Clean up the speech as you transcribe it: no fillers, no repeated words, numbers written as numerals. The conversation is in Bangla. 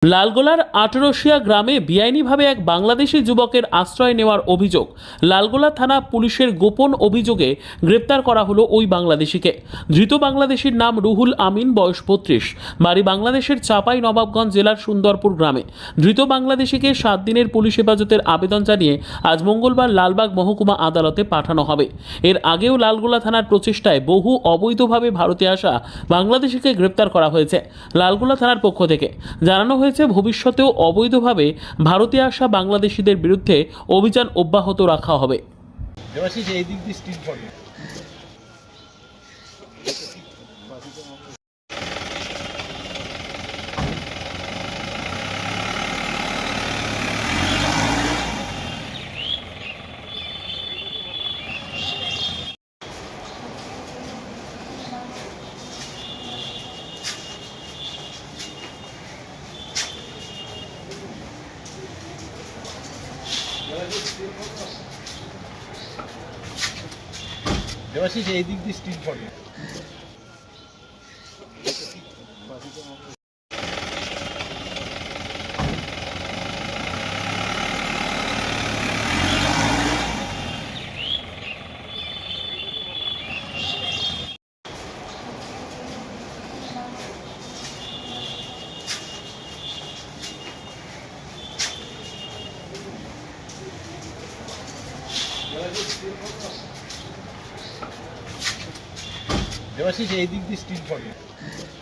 লালগোলার আটরসিয়া গ্রামে বেআইনিভাবে এক বাংলাদেশি যুবকের আশ্রয় নেওয়ার অভিযোগ। লালগোলা থানা পুলিশের গোপন অভিযোগে গ্রেপ্তার করা হলো ওই বাংলাদেশিকে। ধৃত বাংলাদেশির নাম রুহুল আমিন, বয়স ৩৫, বাড়ি বাংলাদেশের চাঁপাই নবাবগঞ্জ জেলার সুন্দরপুর গ্রামে। ধৃত বাংলাদেশিকে 7 দিনের পুলিশ হেফাজতের আবেদন জানিয়ে আজ মঙ্গলবার লালবাগ মহকুমা আদালতে পাঠানো হবে। এর আগেও লালগোলা থানার প্রচেষ্টায় বহু অবৈধভাবে ভারতে আসা বাংলাদেশিকে গ্রেপ্তার করা হয়েছে। লালগোলা থানার পক্ষ থেকে জানানো হয়েছে ভবিষ্যতেও অবৈধভাবে ভারতে আসা বাংলাদেশিদের বিরুদ্ধে অভিযান অব্যাহত রাখা হবে। দেবাশিস এই দিক দিয়ে স্ট্রিট ফটো। দেবাশিস এই দিক দিয়ে স্ট্রিট ফটো।